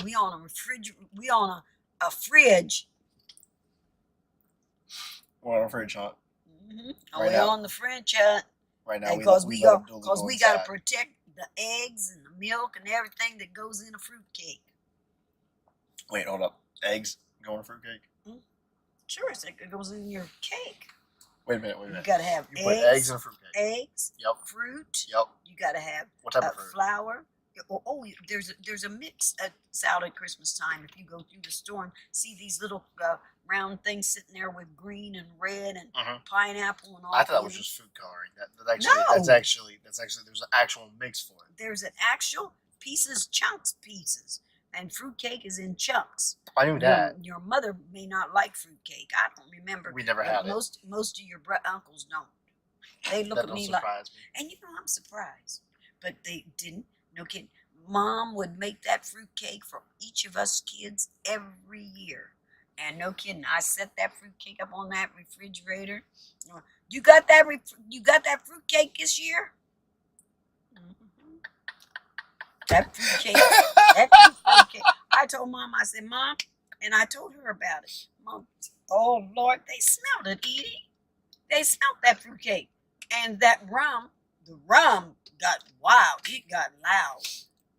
We on a fridge. We're on a fridge hunt. Right we on the fridge hunt. Right now, because we gotta protect the eggs and the milk and everything that goes in a fruitcake. Wait, hold up. Eggs go in a fruitcake? Sure, it goes in your cake. Wait a minute. You gotta have eggs. Put eggs in a fruitcake. Eggs. Yep. Fruit. Yep. You gotta have what type of fruit? Flour. There's a mix that's out at Christmas time. If you go through the store and see these little round things sitting there with green and red and pineapple and all. I thought that was just food coloring. That's actually there's an actual mix for it. There's an actual chunks pieces, and fruitcake is in chunks. I knew that. Your mother may not like fruitcake. I don't remember. We never had it. Most of your uncles don't. They look at me like, and I'm surprised, but they didn't. No kidding. Mom would make that fruitcake for each of us kids every year. And no kidding, I set that fruitcake up on that refrigerator. You got that fruitcake this year? Mm-hmm. That fruitcake. I told Mom, I said, Mom, and I told her about it. Mom, oh Lord, they smelled it, Edie. They smelled that fruitcake. And that the rum got wild. It got loud.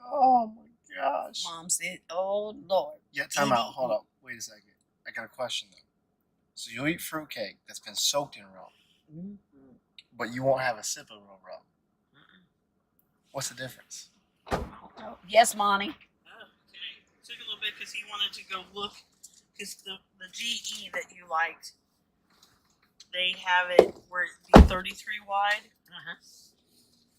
Oh my gosh. Mom said, oh Lord. Yeah, time out. Hold up. Wait a second. I got a question though. So you eat fruitcake that's been soaked in rum, but you won't have a sip of real rum. What's the difference? Yes, Monty. Okay. Took a little bit because he wanted to go look, because the GE that you liked, they have it where it'd be 33 wide.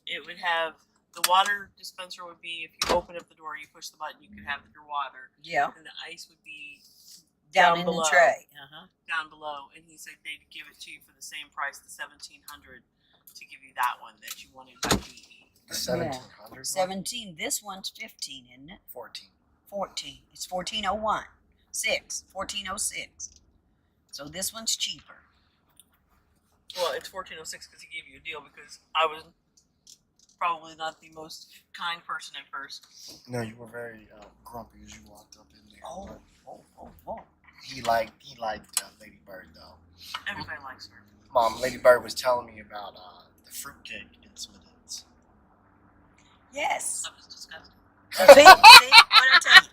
It would have, the water dispenser would be, if you open up the door, you push the button, you could have your water. Yeah. And the ice would be down in below. The tray. Down below. And he said they'd give it to you for the same price, the $1,700, to give you that one that you wanted by GE. The 1,700? 17. This one's 15, isn't it? 14. It's 1401. 1406. So this one's cheaper. Well, it's 1406 because he gave you a deal, because I was probably not the most kind person at first. No, you were very grumpy as you walked up in there. Oh. He liked Lady Bird though. Everybody likes her. Mom, Lady Bird was telling me about the fruitcake incidents. Yes. That was disgusting. See, what I tell you?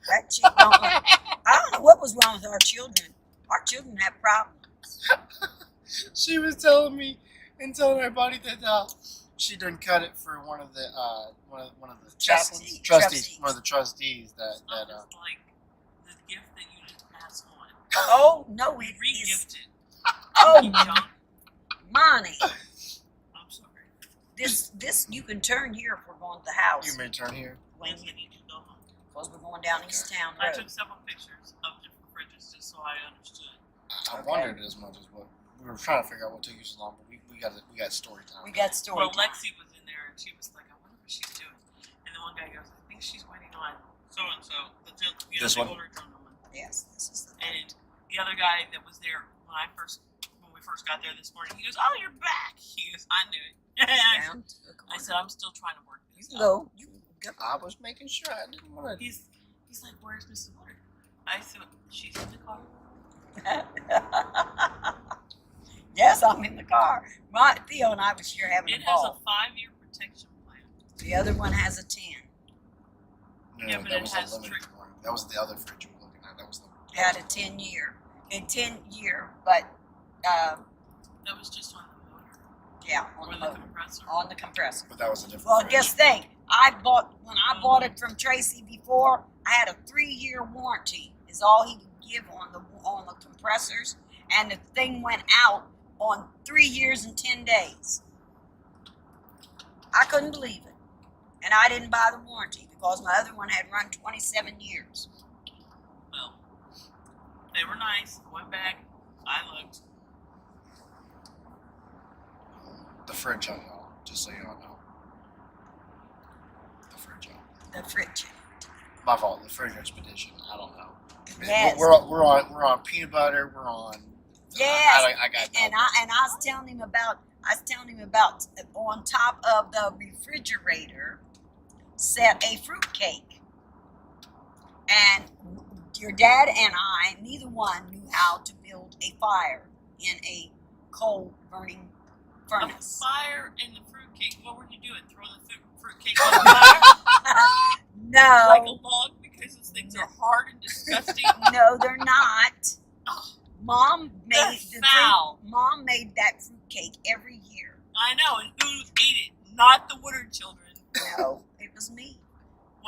That chick don't like. I don't know what was wrong with our children. Our children have problems. She was telling me and telling everybody that she done cut it for one of the trustees, one of the trustees that like the gift that you just passed on. Oh no, we re-gifted. Oh, Monty. I'm sorry. This you can turn here if we're going to the house. You may turn here. When you need to go home. Because we're going down East Town Road. I took several pictures of different fridges just so I understood. I wondered as much as what we were trying to figure out what took you so long, but we got story time. We got story time. Well, Lexi was in there and she was like, I wonder what she's doing. And the one guy goes, I think she's waiting on so and so. This one? Yes, this is the And the other guy that was there when we first got there this morning, he goes, oh, you're back. He goes, I knew it. I said, I'm still trying to work this out. You go. I was making sure I didn't want to. He's like, where's Mrs. Woodard? I said, she's in the car. Yes, I'm in the car. Theo and I was here having a ball. It has a 5-year protection plan. The other one has a 10. No, yeah, but that it was has the limited one. That was the other fridge you were looking at. That was the. It had a 10-year. But that was just on the motor. Yeah, on the compressor. On the compressor. But that was a different. Well, fridge. just think, when I bought it from Tracy before, I had a 3-year warranty. Is all he could give on the compressors, and the thing went out on 3 years and 10 days. I couldn't believe it, and I didn't buy the warranty because my other one had run 27 years. Well, they were nice. Went back. I looked. The fridge on y'all, just so y'all know. The fridge on. The fridge. My fault. The fridge expedition. I don't know. Yes. We're on peanut butter. We're on. Yes. I got. And I was telling him about on top of the refrigerator set a fruit cake. And your dad and I, neither one knew how to build a fire in a coal burning furnace. A fire in the fruitcake. What were you doing? Throwing the fruitcake on the fire? No. Like a log, because those things are hard and disgusting. No, they're not. Oh, Mom made foul. Mom made that fruitcake every year. I know, and who ate it? Not the Woodard children. No, it was me.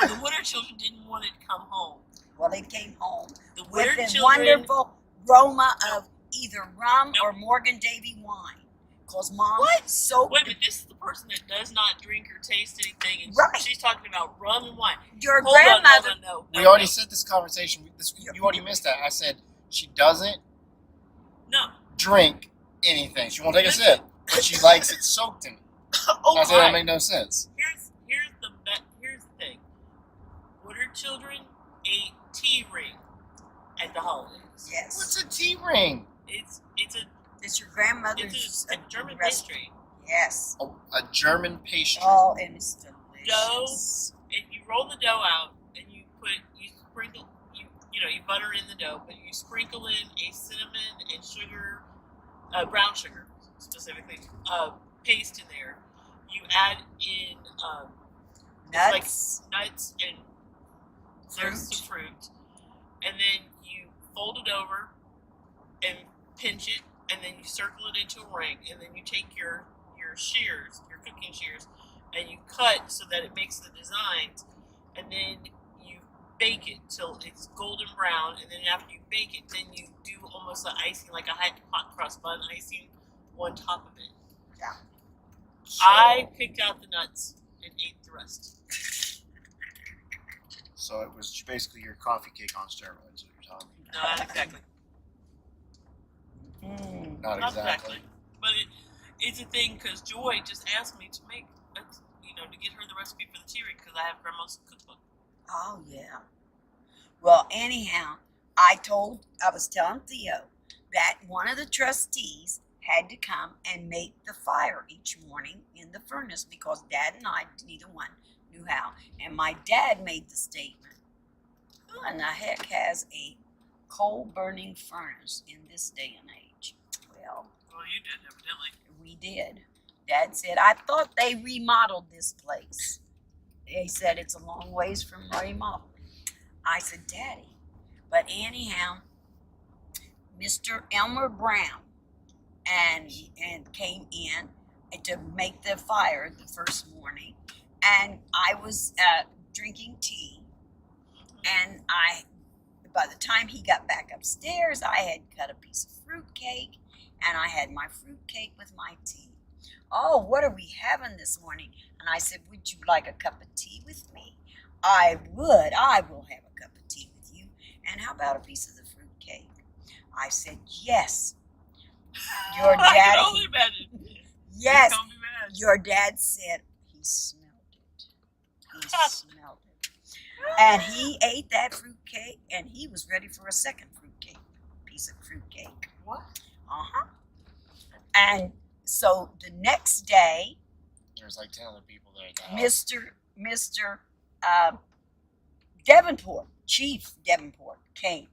Well, the Woodard children didn't want it to come home. Well, they came home The with Woodard the children. wonderful aroma of either rum or Morgan Davy wine. Because Mom soaked. Wait a minute, this is the person that does not drink or taste anything, and Right. she's talking about rum and wine. Your Hold on, grandmother. no. We already said this conversation. You already missed that. I said she doesn't No. drink anything. She won't take a sip, but she likes it soaked in it. Oh, I said that made no sense. Here's the thing. Woodard children ate tea ring at the holidays. Yes. What's a tea ring? It's your grandmother's It's a German recipe. pastry. Yes. A German pastry. Oh, and it's delicious. Dough. And you roll the dough out, and you sprinkle, you butter in the dough, but you sprinkle in a cinnamon and sugar, brown sugar specifically, paste in there. You add in Nuts. like nuts and some fruit, and then you fold it over and pinch it, and then you circle it into a ring, and then you take your shears, your cooking shears, and you cut so that it makes the designs, and then you bake it till it's golden brown, and then after you bake it, then you do almost an icing, like a hot cross bun icing on top of it. Yeah. I picked out the nuts and ate the rest. So it was basically your coffee cake on steroids. What you're telling me? Not exactly. Not exactly. But it's a thing because Joy just asked me to make, to get her the recipe for the tea ring because I have Grandma's cookbook. Oh, yeah. Well, anyhow, I was telling Theo that one of the trustees had to come and make the fire each morning in the furnace because Dad and I, neither one, knew how. And my dad made the statement, who in the heck has a coal-burning furnace in this day and age? Well, You did, evidently. we did. Dad said, I thought they remodeled this place. He said, it's a long ways from remodeling. I said, Daddy. But anyhow, Mr. Elmer Brown and came in to make the fire the first morning. And I was drinking tea. And by the time he got back upstairs, I had cut a piece of fruit cake. And I had my fruit cake with my tea. Oh, what are we having this morning? And I said, would you like a cup of tea with me? I would. I will have a cup of tea with you. And how about a piece of the fruit cake? I said, yes. Your I dad. can only imagine. Yes. Don't be mad. Your dad said he smelled it. He smelled it. And he ate that fruit cake, and he was ready for a second piece of fruit cake. What? Uh-huh. And so the next day, There's like 10 other people there at the house. Mr. Davenport, Chief Davenport came.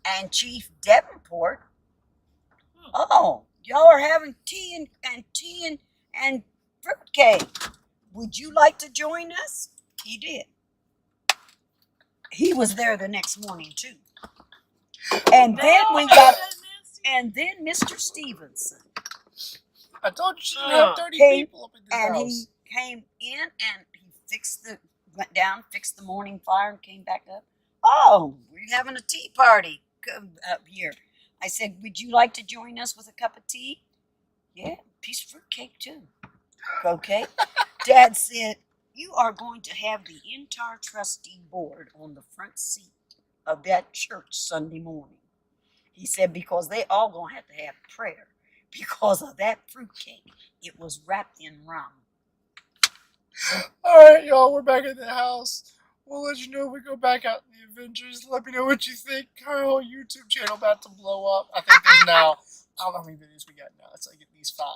And Chief Davenport, oh, y'all are having tea and fruitcake. Would you like to join us? He did. He was there the next morning too. And then we got, and then Mr. Stevenson. I told you she didn't have 30 came, people up in this and house. he came in and he went down, fixed the morning fire, and came back up. Oh, we're having a tea party up here. I said, would you like to join us with a cup of tea? Yeah, piece of fruitcake too. Okay. Dad said, you are going to have the entire trustee board on the front seat of that church Sunday morning. He said, because they all going to have prayer because of that fruitcake. It was wrapped in rum. All right, y'all, we're back at the house. We'll let you know when we go back out in the Avengers. Let me know what you think. Our whole YouTube channel about to blow up. I think there's now, I don't know how many videos we got now. It's like at least 5.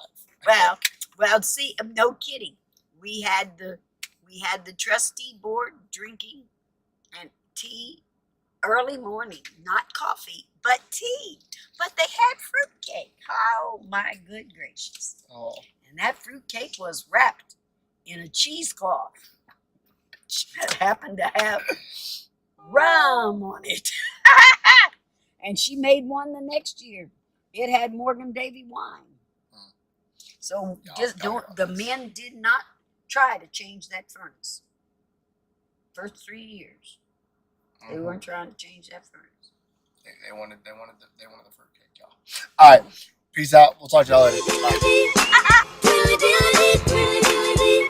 Well, see, no kidding. We had the trustee board drinking and tea early morning, not coffee, but tea. But they had fruitcake. Oh my good gracious. Oh. And that fruitcake was wrapped in a cheesecloth that happened to have rum on it. And she made one the next year. It had Morgan Davy wine. So just don't. The men did not try to change that furnace. First 3 years, they weren't trying to change that furnace. They wanted the fruitcake, y'all. All right, peace out. We'll talk to y'all later. Bye.